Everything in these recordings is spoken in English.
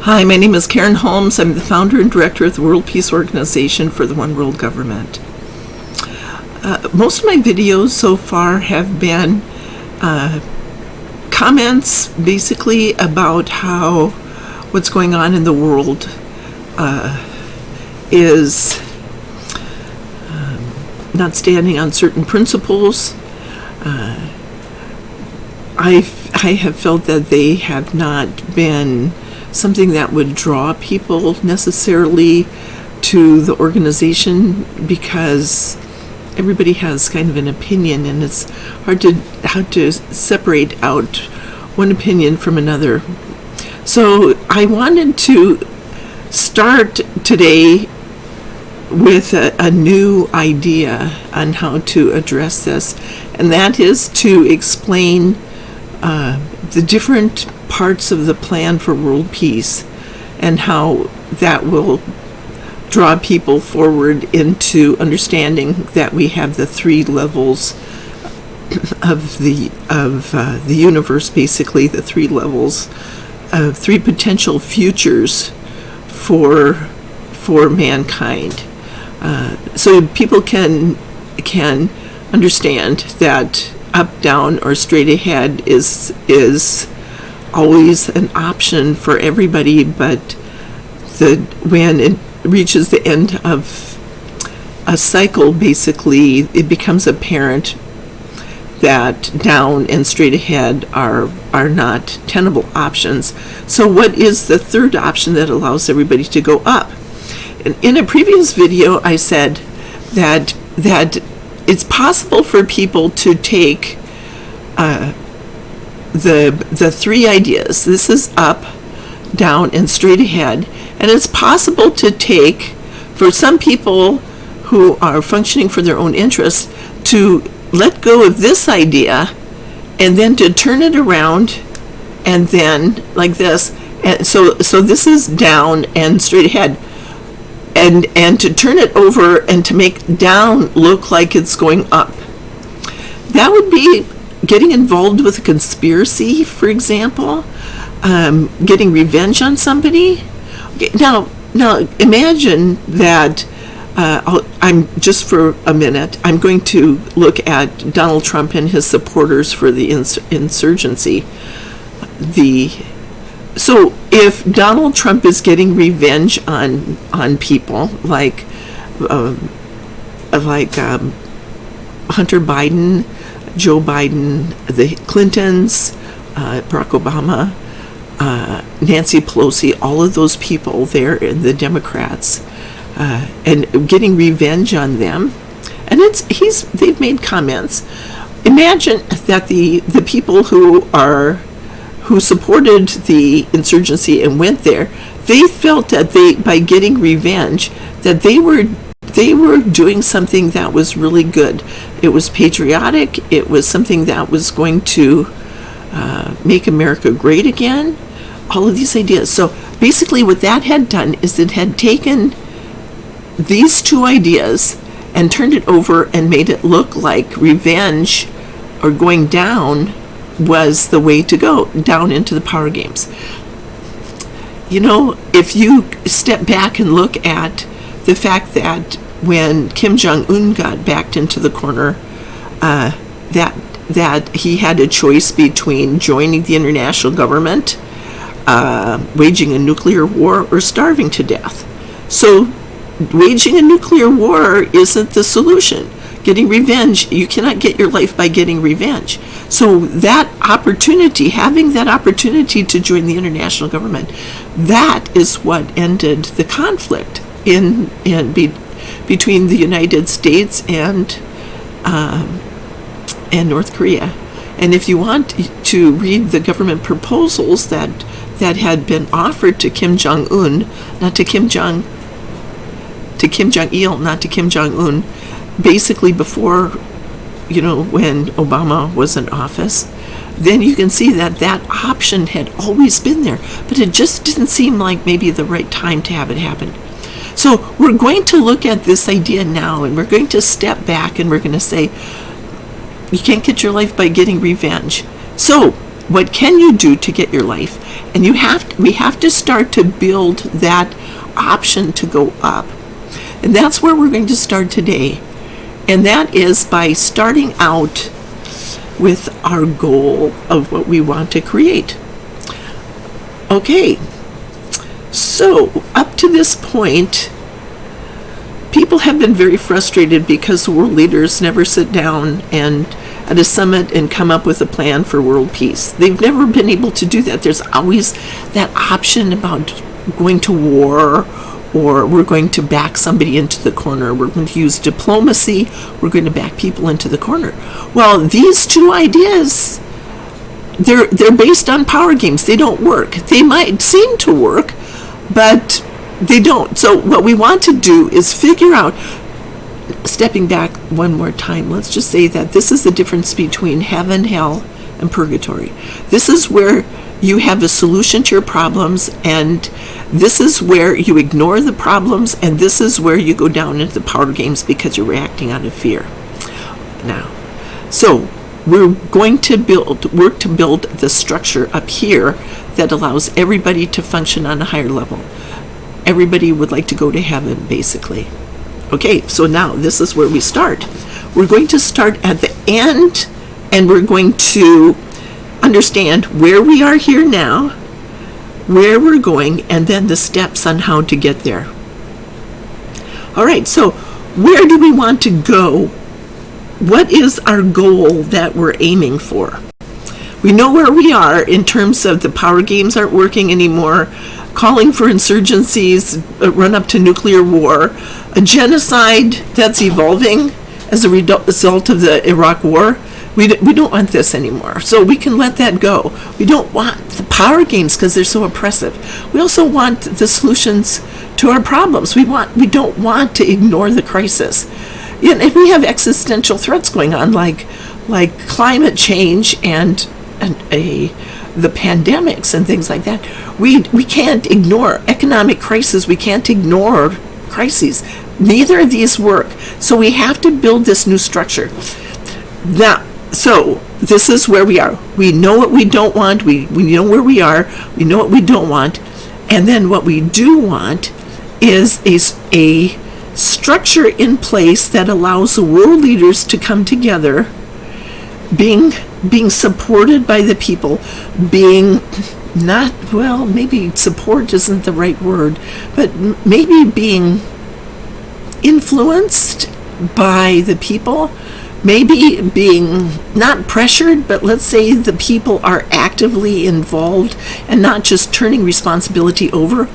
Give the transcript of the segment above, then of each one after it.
Hi, my name is Karen Holmes. I'm the founder and director of the World Peace Organization for the One World Government. Most of my videos so far have been comments basically about how what's going on in the world is not standing on certain principles. I have felt that they have not been something that would draw people necessarily to the organization, because everybody has kind of an opinion, and it's hard to separate out one opinion from another. So I wanted to start today with a new idea on how to address this, and that is to explain the different parts of the plan for world peace and how that will draw people forward into understanding that we have the three levels of the universe, basically the three levels of three potential futures for mankind. So people can understand that up, down, or straight ahead is always an option for everybody, but when it reaches the end of a cycle, basically, it becomes apparent that down and straight ahead are not tenable options. So what is the third option that allows everybody to go up? And in a previous video, I said that it's possible for people to take the three ideas. This is up, down, and straight ahead. And it's possible to take, for some people who are functioning for their own interests, to let go of this idea and then to turn it around and then like this. And so this is down and straight ahead. And to turn it over and to make down look like it's going up. That would be getting involved with a conspiracy, for example, getting revenge on somebody. Now imagine that I'm just for a minute, I'm going to look at Donald Trump and his supporters for the insurgency. So if Donald Trump is getting revenge on people like Hunter Biden, Joe Biden, the Clintons, Barack Obama, Nancy Pelosi, all of those people there, the Democrats, and getting revenge on them, and they've made comments. Imagine that the people who supported the insurgency and went there, they felt that by getting revenge, that they were doing something that was really good. It was patriotic. It was something that was going to make America great again. All of these ideas. So basically what that had done is it had taken these two ideas and turned it over and made it look like revenge or going down was the way to go, down into the power games. You know, if you step back and look at the fact that when Kim Jong-un got backed into the corner, that he had a choice between joining the international government, waging a nuclear war, or starving to death. So waging a nuclear war isn't the solution. Getting revenge, you cannot get your life by getting revenge. So that opportunity, having that opportunity to join the international government, that is what ended the conflict between the United States and North Korea. And if you want to read the government proposals that had been offered to Kim Jong-un, not to Kim Jong-il, not to Kim Jong-un, basically before, when Obama was in office, then you can see that option had always been there, but it just didn't seem like maybe the right time to have it happen. So we're going to look at this idea now, and we're going to step back and we're going to say, you can't get your life by getting revenge. So What can you do to get your life? And we have to start to build that option to go up. And that's where we're going to start today. And that is by starting out with our goal of what we want to create. Okay, so up to this point, people have been very frustrated because world leaders never sit down and at a summit and come up with a plan for world peace. They've never been able to do that. There's always that option about going to war, or we're going to back somebody into the corner. We're going to use diplomacy. We're going to back people into the corner. Well, these two ideas, they're based on power games. They don't work. They might seem to work, but they don't. So what we want to do is figure out, stepping back one more time, let's just say that this is the difference between heaven, hell, and purgatory. This is where you have a solution to your problems, and this is where you ignore the problems, and this is where you go down into the power games because you're reacting out of fear. Now, so we're going to work to build the structure up here that allows everybody to function on a higher level. Everybody would like to go to heaven, basically. Okay, so now this is where we start. We're going to start at the end, and we're going to understand where we are here now, where we're going, and then the steps on how to get there. All right, so where do we want to go? What is our goal that we're aiming for? We know where we are in terms of the power games aren't working anymore, calling for insurgencies, run up to nuclear war, a genocide that's evolving as a result of the Iraq War. We don't want this anymore, so we can let that go. We don't want the power games because they're so oppressive. We also want the solutions to our problems. We don't want to ignore the crisis. And if we have existential threats going on, like climate change and the pandemics and things like that, we can't ignore economic crisis. We can't ignore crises. Neither of these work. So we have to build this new structure. Now, so this is where we are. We know what we don't want. We know where we are. We know what we don't want. And then what we do want is a structure in place that allows the world leaders to come together, being supported by the people, being not, well, maybe support isn't the right word, but maybe being influenced by the people, maybe being not pressured, but let's say the people are actively involved and not just turning responsibility over.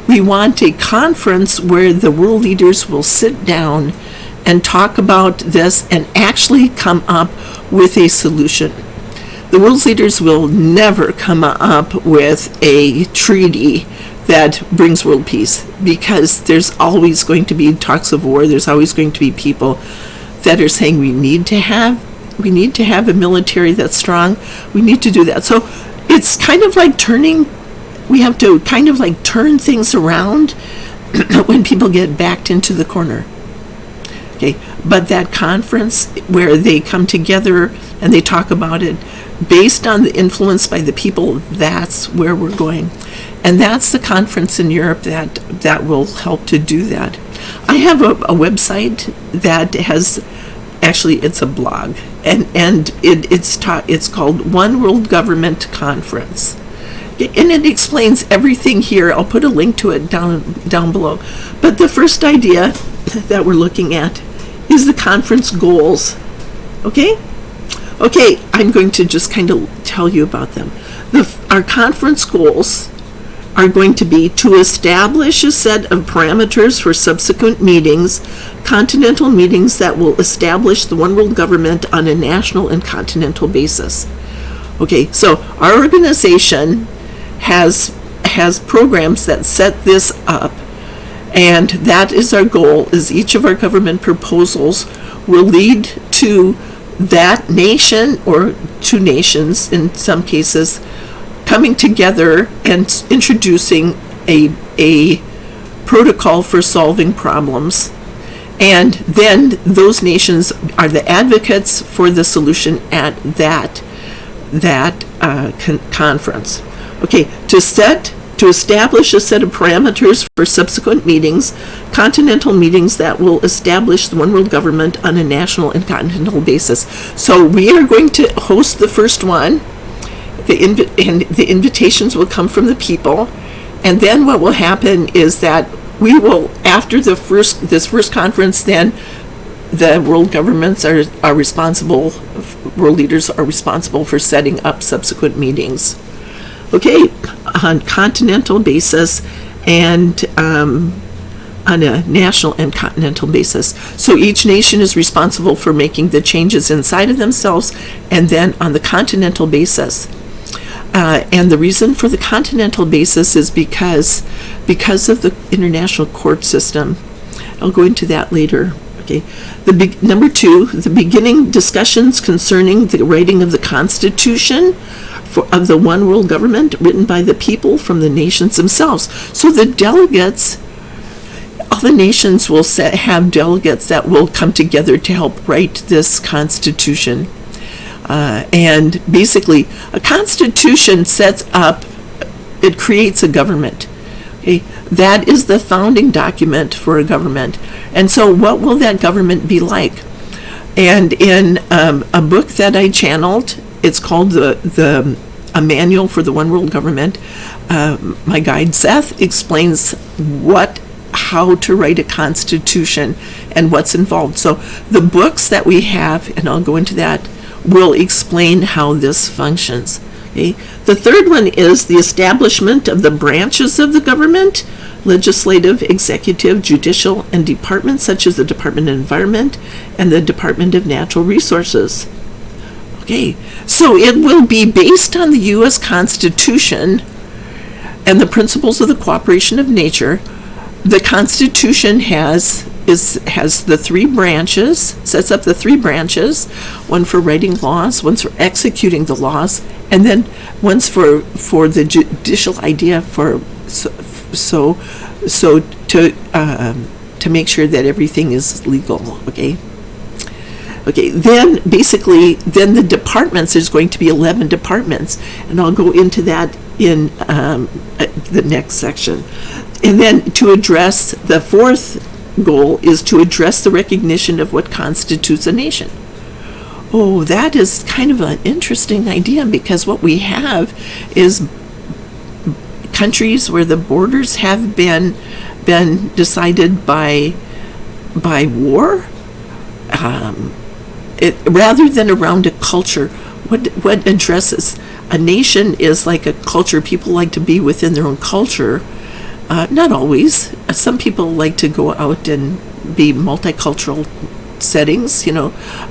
We want a conference where the world leaders will sit down and talk about this and actually come up with a solution. The world leaders will never come up with a treaty that brings world peace, because there's always going to be talks of war. There's always going to be people that are saying we need to have a military that's strong. We need to do that. So it's kind of like we have to kind of like turn things around when people get backed into the corner. Okay, but that conference where they come together and they talk about it based on the influence by the people, that's where we're going. And that's the conference in Europe that will help to do that. I have a website that has, actually it's a blog, and it's called One World Government Conference. And it explains everything here. I'll put a link to it down below. But the first idea that we're looking at is the conference goals. Okay, I'm going to just kind of tell you about them. Our conference goals are going to be to establish a set of parameters for subsequent meetings, continental meetings that will establish the one world government on a national and continental basis. Okay, so our organization has programs that set this up, and that is our goal, is each of our government proposals will lead to that nation or two nations in some cases coming together and introducing a protocol for solving problems, and then those nations are the advocates for the solution at that conference. Okay, to establish a set of parameters for subsequent meetings, continental meetings that will establish the one world government on a national and continental basis. So we are going to host the first one. The invitations will come from the people, and then what will happen is that we will, after this first conference, then the world governments are responsible, world leaders are responsible for setting up subsequent meetings. Okay, on continental basis and on a national and continental basis. So each nation is responsible for making the changes inside of themselves, and then on the continental basis. And the reason for the continental basis is because of the international court system. I'll go into that later. Okay. Number 2, the beginning discussions concerning the writing of the Constitution of the one world government written by the people from the nations themselves. So the delegates, all the nations will have delegates that will come together to help write this Constitution. And basically, a constitution it creates a government. Okay? That is the founding document for a government. And so what will that government be like? And in a book that I channeled, it's called A Manual for the One World Government. My guide Seth explains how to write a constitution and what's involved. So the books that we have, and I'll go into that, will explain how this functions. Okay. The third one is the establishment of the branches of the government: legislative, executive, judicial, and departments such as the Department of Environment and the Department of Natural Resources. Okay, so it will be based on the U.S. Constitution and the principles of the cooperation of nature. The Constitution has the 3 branches, sets up the 3 branches, one for writing laws, one's for executing the laws, and then one's for the judicial idea to make sure that everything is legal. Okay, then basically, then the departments, there's going to be 11 departments, and I'll go into that in the next section. And then to address the 4th goal is to address the recognition of what constitutes a nation. Oh, that is kind of an interesting idea, because what we have is countries where the borders have been decided by war, rather than around a culture. What addresses a nation is like a culture. People like to be within their own culture. Not always. Some people like to go out and be multicultural settings,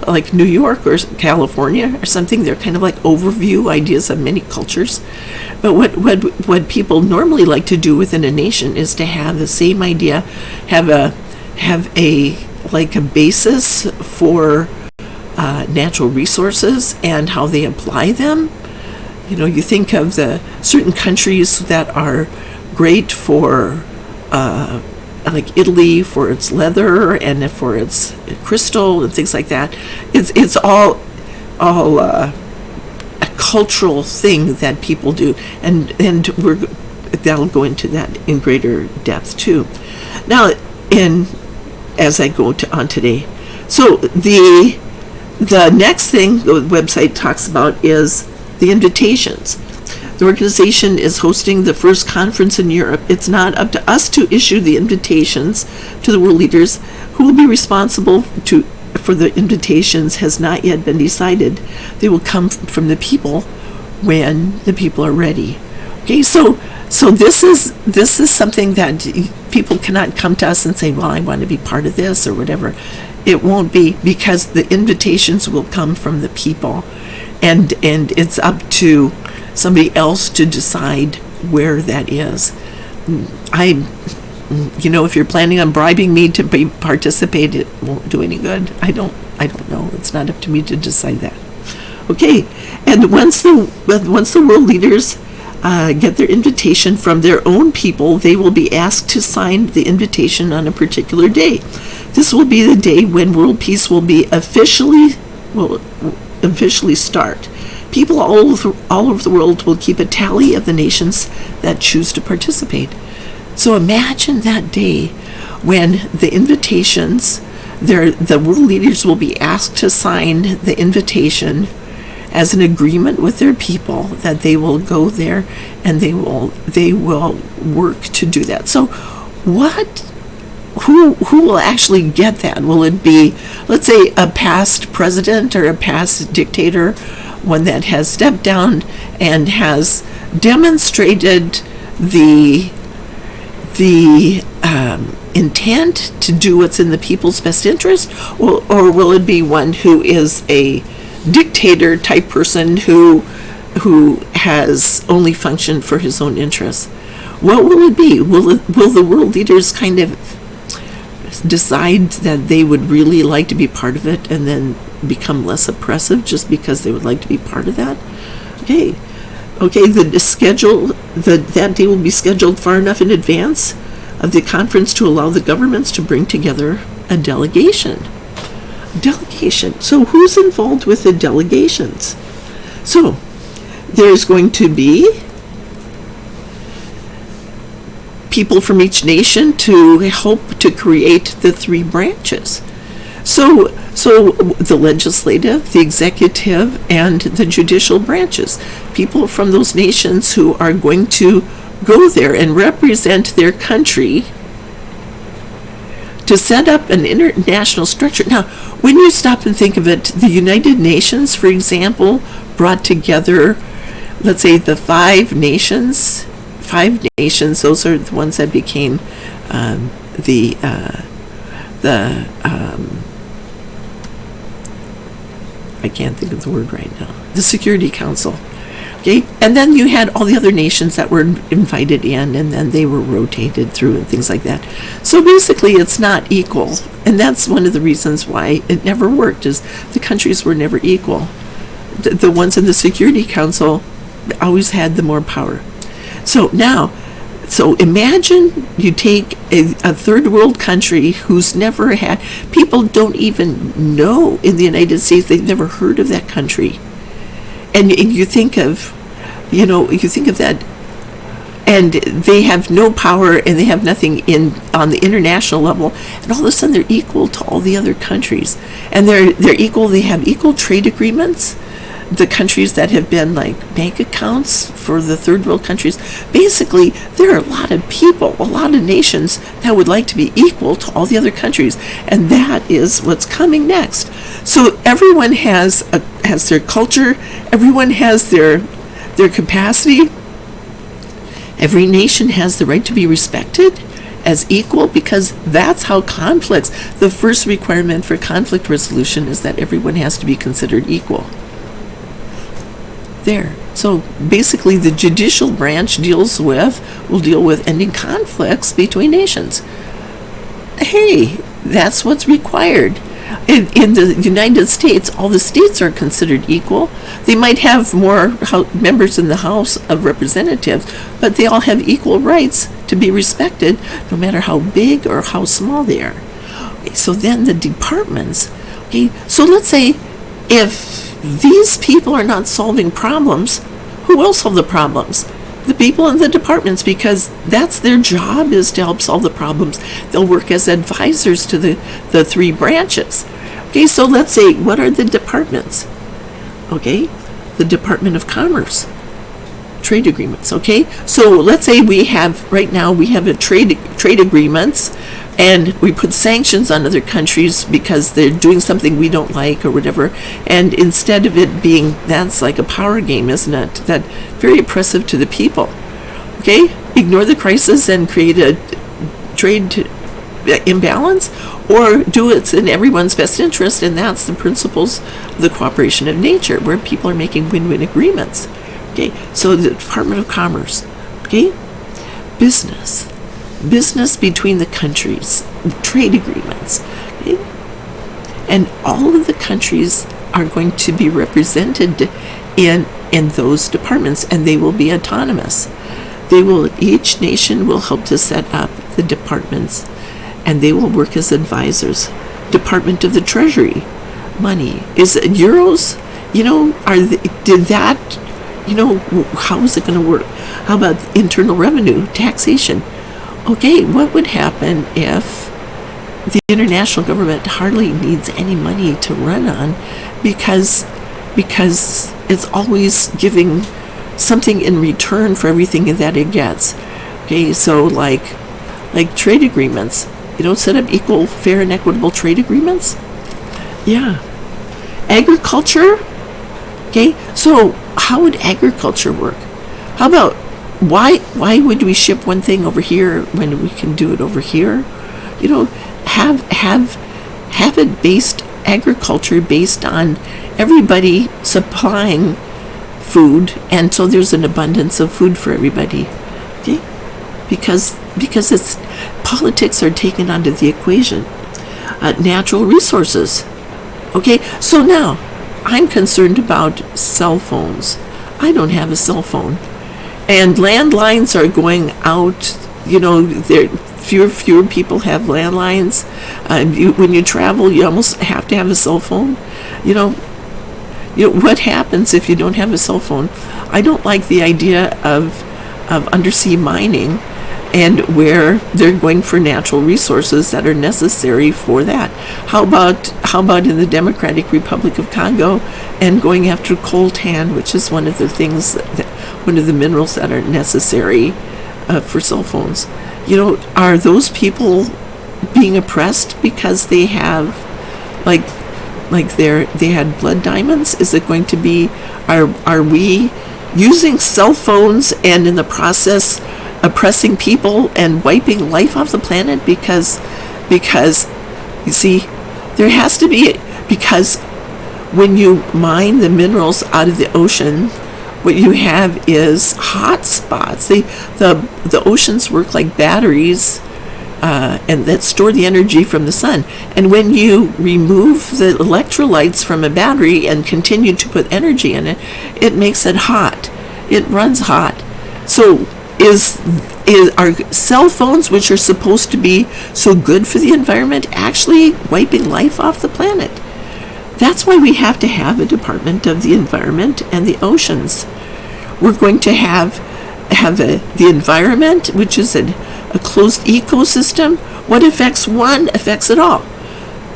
like New York or California or something. They're kind of like overview ideas of many cultures. But what people normally like to do within a nation is to have the same idea, have a basis for natural resources and how they apply them. You think of the certain countries that are great for like Italy for its leather and for its crystal and things like that. It's all a cultural thing that people do, and that'll go into that in greater depth too. Now, as I go on today, so the next thing the website talks about is the invitations. The organization is hosting the first conference in Europe. It's not up to us to issue the invitations to the world leaders. Who will be responsible for the invitations has not yet been decided. They will come from the people when the people are ready. Okay, so this is something that people cannot come to us and say, well, I want to be part of this or whatever. It won't be, because the invitations will come from the people, and it's up to somebody else to decide where that is. If you're planning on bribing me to participate, it won't do any good. I don't know. It's not up to me to decide that. Okay, and once the world leaders get their invitation from their own people, they will be asked to sign the invitation on a particular day. This will be the day when world peace will officially start. People all over the world will keep a tally of the nations that choose to participate. So imagine that day when the invitations, the world leaders will be asked to sign the invitation as an agreement with their people that they will go there and they will work to do that. So who will actually get that? Will it be, let's say, a past president or a past dictator, one that has stepped down and has demonstrated the intent to do what's in the people's best interest, or will it be one who is a dictator type person who has only functioned for his own interests? What will it be? Will the world leaders kind of decide that they would really like to be part of it and then become less oppressive just because they would like to be part of that? Okay, that day will be scheduled far enough in advance of the conference to allow the governments to bring together a delegation. So who's involved with the delegations? So there's going to be people from each nation to help to create the three branches. So the legislative, the executive, and the judicial branches. People from those nations who are going to go there and represent their country to set up an international structure. Now, when you stop and think of it, the United Nations, for example, brought together, let's say, the five nations, those are the ones that became I can't think of the word right now, the Security Council. Okay, and then you had all the other nations that were invited in, and then they were rotated through and things like that. So basically, it's not equal, and that's one of the reasons why it never worked. Is the countries were never equal. The ones in the Security Council always had the more power. So imagine you take a third world country who's never had, people don't even know in the United States, they've never heard of that country. And you think of that, and they have no power and they have nothing on the international level, and all of a sudden they're equal to all the other countries, and they're equal. They have equal trade agreements. The countries that have been like bank accounts for the third world countries, basically there are a lot of people, a lot of nations that would like to be equal to all the other countries, and that is what's coming next. So everyone has their culture, everyone has their capacity. Every nation has the right to be respected as equal, because that's how conflicts, the first requirement for conflict resolution is that everyone has to be considered equal. There. So basically the judicial branch will deal with ending conflicts between nations. Hey, that's what's required. In the United States, all the states are considered equal. They might have more members in the House of Representatives, but they all have equal rights to be respected, no matter how big or how small they are. Okay, so then the departments. Okay, so let's say if these people are not solving problems, who will solve the problems? The people in the departments, because that's their job, is to help solve the problems. They'll work as advisors to the three branches. Okay, so let's say, what are the departments? Okay, the Department of Commerce, trade agreements. Okay, so let's say right now we have a trade agreements, and we put sanctions on other countries because they're doing something we don't like or whatever, and instead of it being, that's like a power game, isn't it? That very oppressive to the people. Okay, ignore the crisis and create a trade imbalance, or do it in everyone's best interest, and that's the principles of the cooperation of nature, where people are making win-win agreements. Okay, so the Department of Commerce. Okay, business between the countries, trade agreements. Okay? And all of the countries are going to be represented in those departments, and they will be autonomous. Each nation will help to set up the departments, and they will work as advisors. Department of the Treasury, money. Is it euros? did that, how is it going to work? How about internal revenue, taxation? Okay, what would happen if the international government hardly needs any money to run on because it's always giving something in return for everything that it gets. Okay, so like trade agreements, set up equal, fair, and equitable trade agreements. Yeah. Agriculture. Okay, so how would agriculture work? How about why would we ship one thing over here when we can do it over here? Have it based, agriculture based on everybody supplying food, and so there's an abundance of food for everybody. Okay, because it's politics are taken onto the equation. Natural resources. Okay, so now I'm concerned about cell phones. I don't have a cell phone, and landlines are going out. There fewer people have landlines. When you travel, you almost have to have a cell phone. What happens if you don't have a cell phone? I don't like the idea of undersea mining, and where they're going for natural resources that are necessary for that. How about in the Democratic Republic of Congo and going after coltan, which is one of the things one of the minerals that are necessary for cell phones? Are those people being oppressed because they have they had blood diamonds? Is it going to be, are we using cell phones and in the process oppressing people and wiping life off the planet? Because you see, there has to be, because when you mine the minerals out of the ocean, what you have is hot spots. The oceans work like batteries, and that store the energy from the sun. And when you remove the electrolytes from a battery and continue to put energy in it, it makes it hot. It runs hot. So are cell phones, which are supposed to be so good for the environment, actually wiping life off the planet? That's why we have to have a Department of the Environment and the Oceans. We're going to have the environment, which is a closed ecosystem. What affects one affects it all.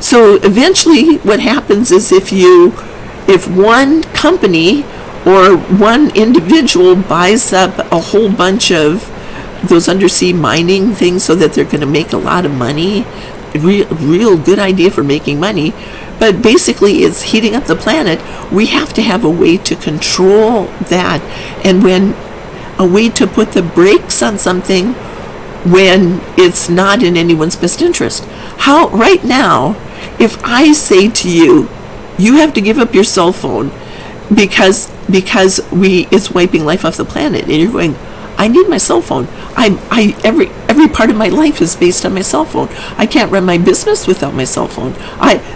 So eventually what happens is if one company or one individual buys up a whole bunch of those undersea mining things so that they're going to make a lot of money, real good idea for making money, but basically it's heating up the planet, we have to have a way to control that, and when a way to put the brakes on something when it's not in anyone's best interest. How right now, if I say to you, you have to give up your cell phone because it's wiping life off the planet, and you're going, I need my cell phone. Every part of my life is based on my cell phone. I can't run my business without my cell phone.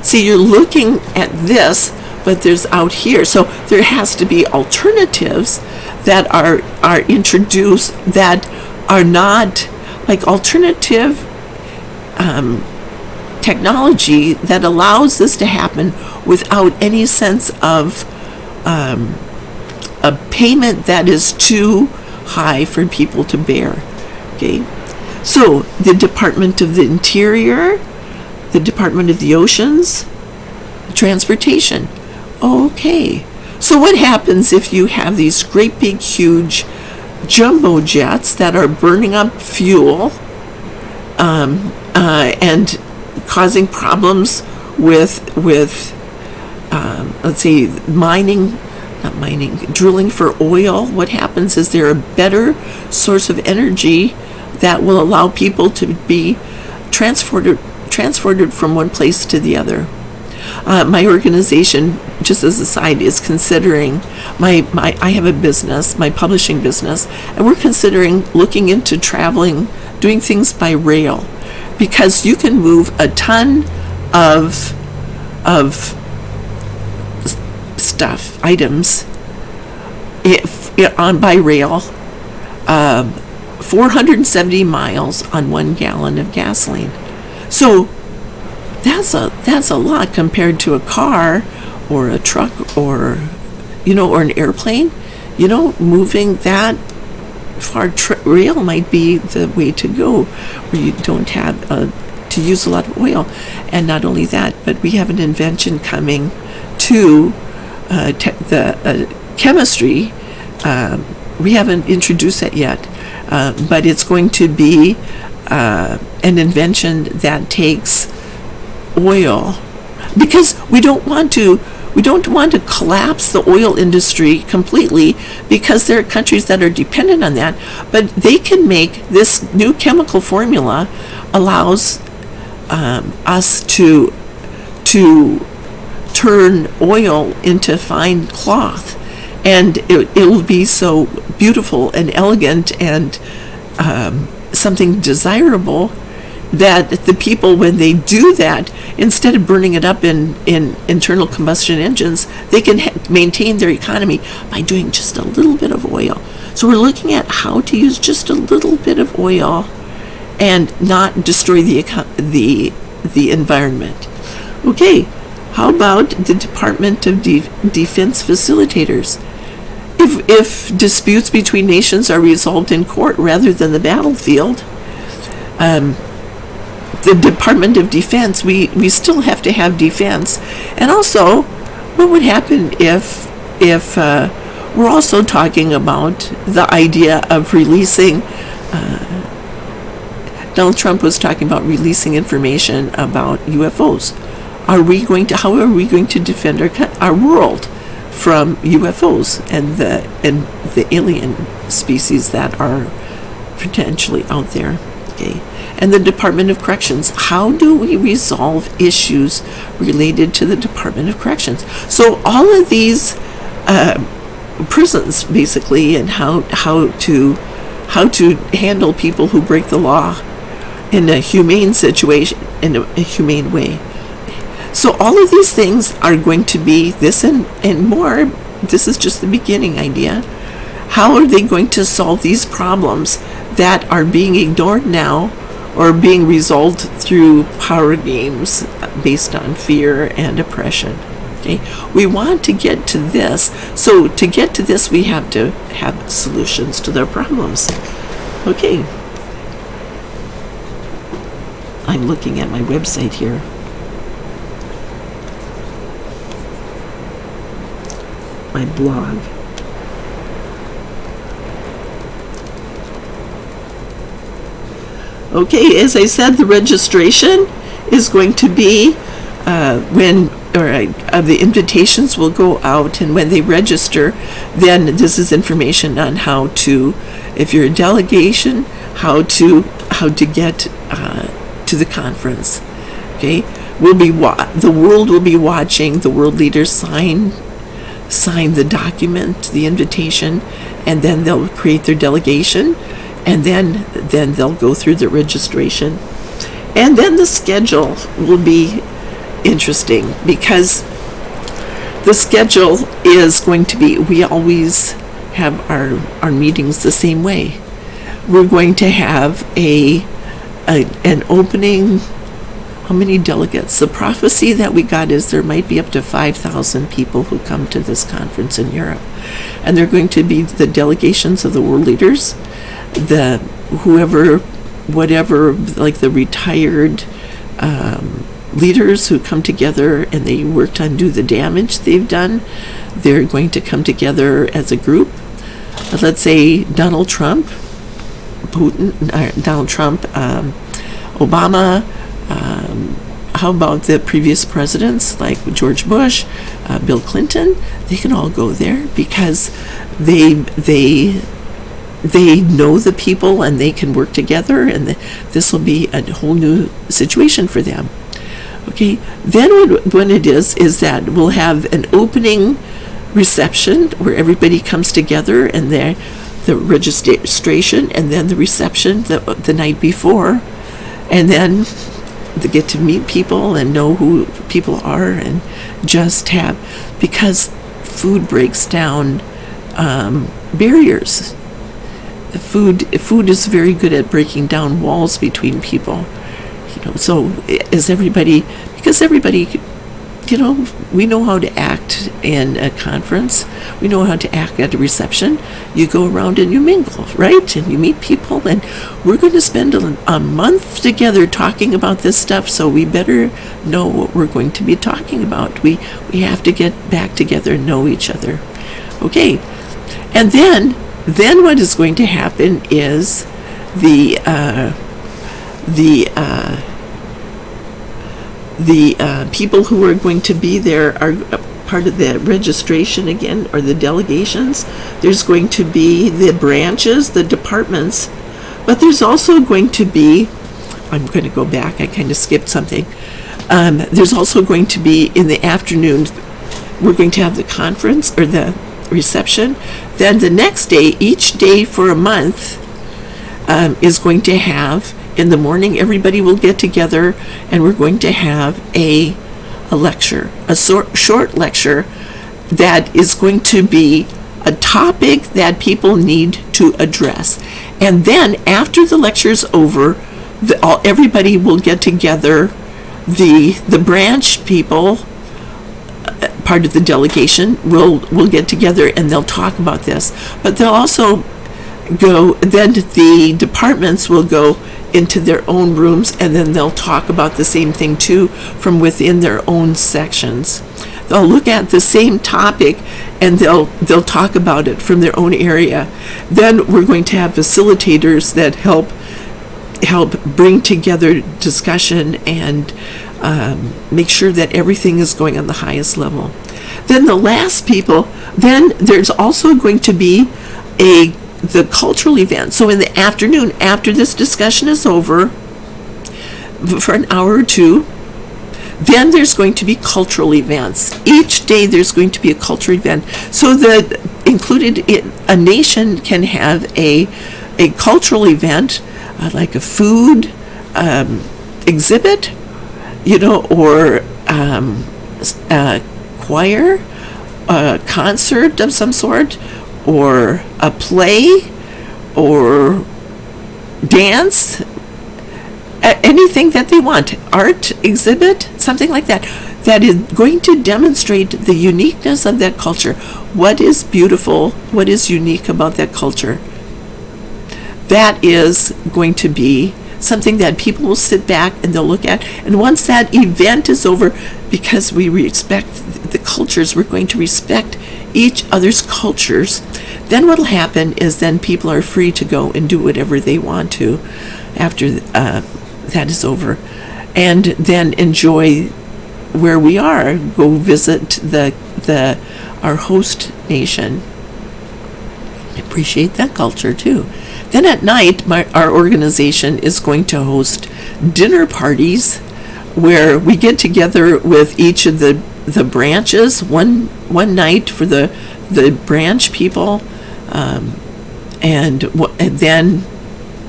See, you're looking at this, but there's out here. So there has to be alternatives that are introduced that are not like alternative technology that allows this to happen without any sense of a payment that is too high for people to bear. Okay, so the Department of the Interior, the Department of the Oceans, transportation. Okay, so what happens if you have these great big huge jumbo jets that are burning up fuel and causing problems with let's say drilling for oil? What happens is there a better source of energy that will allow people to be transported from one place to the other. My organization, just as a side, is considering I have a business, my publishing business, and we're considering looking into traveling, doing things by rail, because you can move a ton of stuff, items, by rail, 470 miles on 1 gallon of gasoline. So that's a lot compared to a car or a truck or, or an airplane, moving that far rail might be the way to go, where you don't have to use a lot of oil. And not only that, but we have an invention coming to the chemistry. We haven't introduced that yet, but it's going to be an invention that takes oil, because we don't want to collapse the oil industry completely, because there are countries that are dependent on that, but they can make this new chemical formula allows us to turn oil into fine cloth, and it will be so beautiful and elegant and something desirable that the people, when they do that, instead of burning it up in internal combustion engines, they can maintain their economy by doing just a little bit of oil. So we're looking at how to use just a little bit of oil and not destroy the environment. Okay, how about the Department of Defense facilitators? If disputes between nations are resolved in court rather than the battlefield, the Department of Defense, we still have to have defense. And also, what would happen if we're also talking about the idea of releasing, Donald Trump was talking about releasing information about UFOs. How are we going to defend our world from UFOs and the alien species that are potentially out there? Okay. And the Department of Corrections, how do we resolve issues related to the Department of Corrections? So all of these prisons, basically, and how to handle people who break the law in a humane situation, in a humane way. So all of these things are going to be this and more. This is just the beginning idea. How are they going to solve these problems that are being ignored now, or being resolved through power games based on fear and oppression? Okay, we want to get to this. So to get to this, we have to have solutions to their problems. Okay, I'm looking at my website here. My blog. Okay, as I said, the registration is going to be the invitations will go out, and when they register, then this is information on how to, if you're a delegation, how to get to the conference. Okay, the world will be watching. The world leaders sign the document, the invitation, and then they'll create their delegation. And then they'll go through the registration. And then the schedule will be interesting, because the schedule is going to be, we always have our meetings the same way. We're going to have an opening. How many delegates? The prophecy that we got is there might be up to 5,000 people who come to this conference in Europe. And they're going to be the delegations of the world leaders, whatever, like the retired leaders who come together and they worked on do the damage they've done. They're going to come together as a group. Let's say Donald Trump, Obama. How about the previous presidents like George Bush, Bill Clinton? They can all go there because they know the people and they can work together, and this will be a whole new situation for them. Okay, then when it is that we'll have an opening reception where everybody comes together, and the registration, and then the reception the night before, and then they get to meet people and know who people are, and just have, because food breaks down barriers. Food is very good at breaking down walls between people. So because everybody we know how to act in a conference. We know how to act at a reception. You go around and you mingle, right? And you meet people, and we're going to spend a month together talking about this stuff, so we better know what we're going to be talking about. We have to get back together and know each other. Okay. And then what is going to happen is the people who are going to be there are part of the registration again, or the delegations. There's going to be the branches, the departments, but there's also going to be, I'm going to go back, I kind of skipped something. There's also going to be, in the afternoon, we're going to have the conference or the reception. Then the next day, each day for a month, is going to have, in the morning, everybody will get together and we're going to have a lecture, a short lecture that is going to be a topic that people need to address. And then after the lecture is over, everybody will get together, the branch people, part of the delegation, will get together and they'll talk about this. But they'll also then the departments will go into their own rooms, and then they'll talk about the same thing too from within their own sections. They'll look at the same topic and they'll talk about it from their own area. Then we're going to have facilitators that help bring together discussion and make sure that everything is going on the highest level. Then the last people, then there's also going to be the cultural event. So in the afternoon, after this discussion is over, for an hour or two, then there's going to be cultural events. Each day there's going to be a cultural event. So that included a nation can have a cultural event, like a food exhibit, or choir, a concert of some sort, or a play, or dance, anything that they want, art exhibit, something like that, that is going to demonstrate the uniqueness of that culture. What is beautiful, what is unique about that culture? That is going to be something that people will sit back and they'll look at. And once that event is over, because we respect the cultures, we're going to respect each other's cultures, then what will happen is then people are free to go and do whatever they want to after that is over, and then enjoy where we are, go visit our host nation, appreciate that culture too. Then at night, our organization is going to host dinner parties where we get together with each of the branches one night for the branch people, and then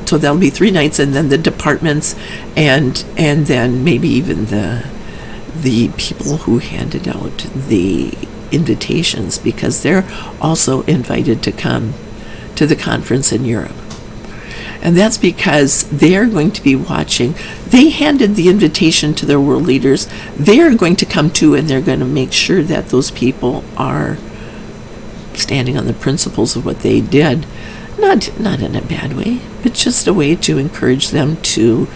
so that'll be 3 nights, and then the departments, and then maybe even the people who handed out the invitations, because they're also invited to come to the conference in Europe. And that's because they're going to be watching. They handed the invitation to their world leaders. They're going to come too, and they're going to make sure that those people are standing on the principles of what they did. Not in a bad way, but just a way to encourage them to,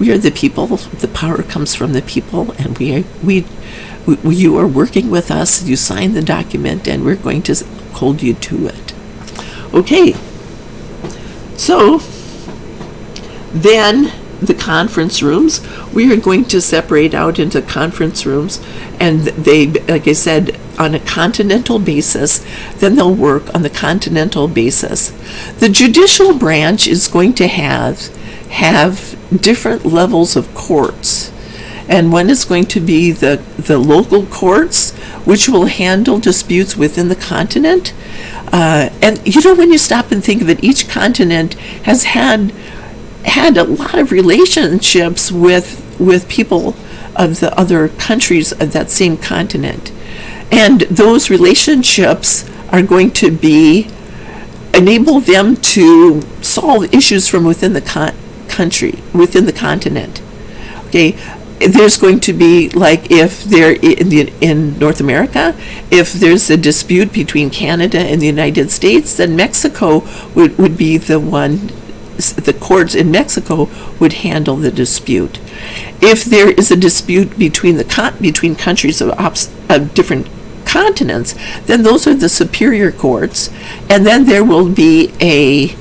we are the people, the power comes from the people, and you are working with us, you sign the document, and we're going to hold you to it. Okay, so then the conference rooms, we are going to separate out into conference rooms, and they, like I said, on a continental basis, then they'll work on the continental basis. The judicial branch is going to have different levels of courts, and one is going to be the local courts, which will handle disputes within the continent. And when you stop and think of it, each continent has had a lot of relationships with people of the other countries of that same continent. And those relationships are going to enable them to solve issues from within the country, within the continent. Okay, there's going to be, like, if they're in North America, if there's a dispute between Canada and the United States, then Mexico would be the one, the courts in Mexico would handle the dispute. If there is a dispute between between countries of different continents, then those are the superior courts, and then there will be a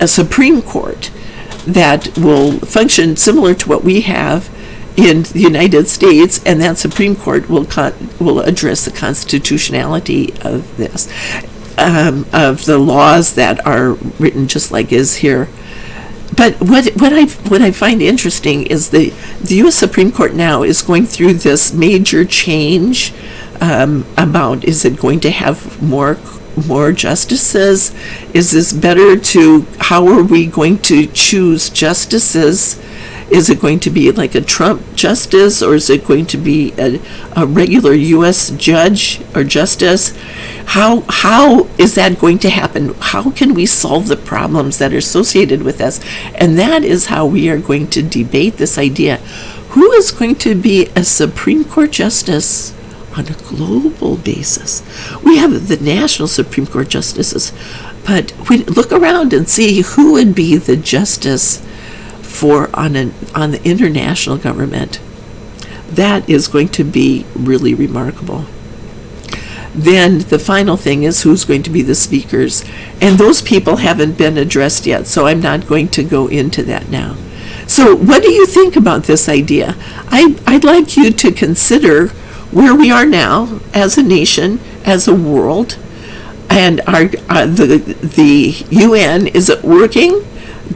Supreme Court that will function similar to what we have in the United States, and that Supreme Court will address the constitutionality of this, of the laws that are written just like is here. But what I find interesting is the U.S. Supreme Court now is going through this major change about, is it going to have more justices? Is this better to, how are we going to choose justices? Is it going to be like a Trump justice, or is it going to be a regular U.S. judge or justice? How is that going to happen? How can we solve the problems that are associated with this? And that is how we are going to debate this idea. Who is going to be a Supreme Court justice on a global basis? We have the national Supreme Court justices, but we look around and see who would be the justice on the international government. That is going to be really remarkable. Then the final thing is who's going to be the speakers, and those people haven't been addressed yet, so I'm not going to go into that now. So what do you think about this idea? I'd like you to consider where we are now as a nation, as a world, and the UN, is it working?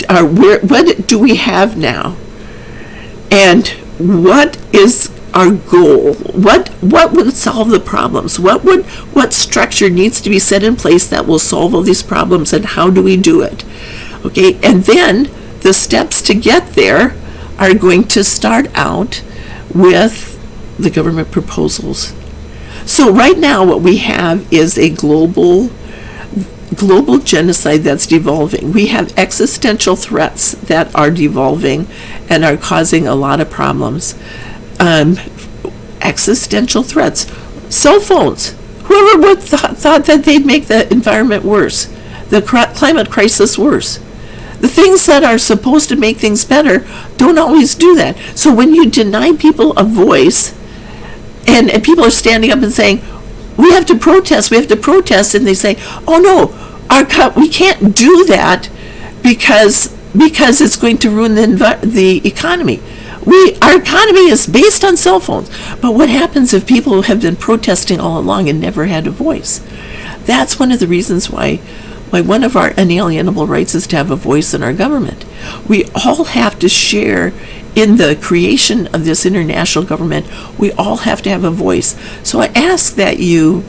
What do we have now? And what is our goal? What would solve the problems? What structure needs to be set in place that will solve all these problems, and how do we do it? Okay, and then the steps to get there are going to start out with the government proposals. So right now what we have is a global genocide that's devolving. We have existential threats that are devolving and are causing a lot of problems. Existential threats. Cell phones. Whoever would thought that they'd make the environment worse, the climate crisis worse. The things that are supposed to make things better don't always do that. So when you deny people a voice, and people are standing up and saying, we have to protest, and they say, oh no, we can't do that because it's going to ruin the economy. Our economy is based on cell phones. But what happens if people have been protesting all along and never had a voice? That's one of the reasons why one of our inalienable rights is to have a voice in our government. We all have to share in the creation of this international government. We all have to have a voice. So I ask that you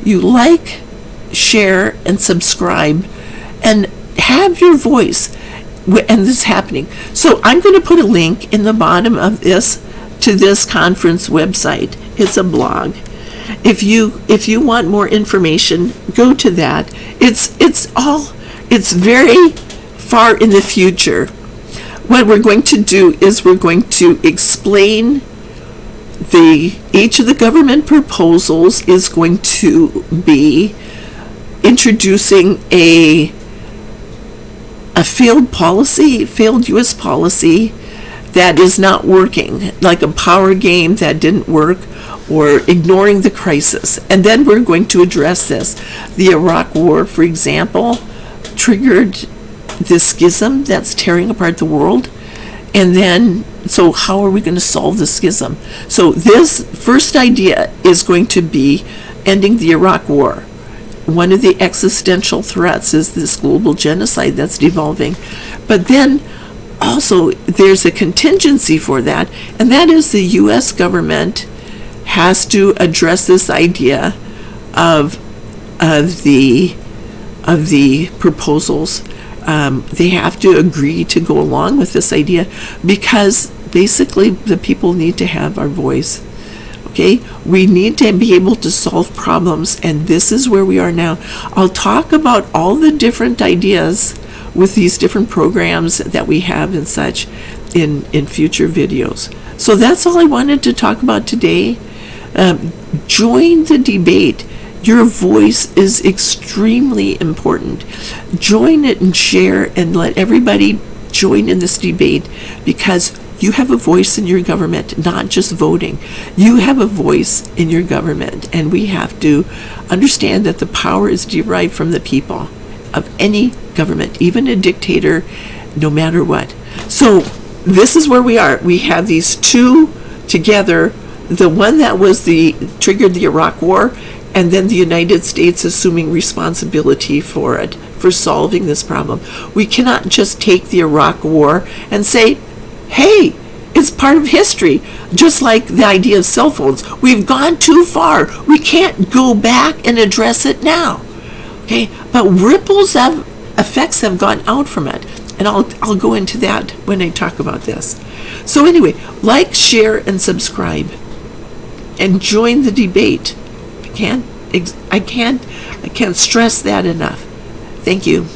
like, share, and subscribe, and have your voice. And this is happening. So I'm going to put a link in the bottom of this to this conference website. It's a blog. If you want more information, go to that. It's very far in the future. What we're going to do is we're going to explain each of the government proposals is going to be introducing a failed U.S. policy that is not working, like a power game that didn't work, or ignoring the crisis. And then we're going to address this. The Iraq War, for example, triggered this schism that's tearing apart the world. And then, so how are we going to solve the schism? So this first idea is going to be ending the Iraq War. One of the existential threats is this global genocide that's devolving. But then also there's a contingency for that, and that is the U.S. government has to address this idea of the proposals. They have to agree to go along with this idea, because basically the people need to have our voice. Okay, we need to be able to solve problems, and this is where we are now. I'll talk about all the different ideas with these different programs that we have and such in future videos. So that's all I wanted to talk about today. Join the debate. Your voice is extremely important. Join it and share and let everybody join in this debate, because you have a voice in your government, not just voting. You have a voice in your government, and we have to understand that the power is derived from the people of any government, even a dictator, no matter what. So this is where we are. We have these two together. The one that was triggered the Iraq War, and then the United States assuming responsibility for it, for solving this problem. We cannot just take the Iraq War and say, hey, it's part of history. Just like the idea of cell phones. We've gone too far. We can't go back and address it now. Okay, but effects have gone out from it. And I'll go into that when I talk about this. So anyway, like, share, and subscribe. And join the debate. I can't stress that enough. Thank you.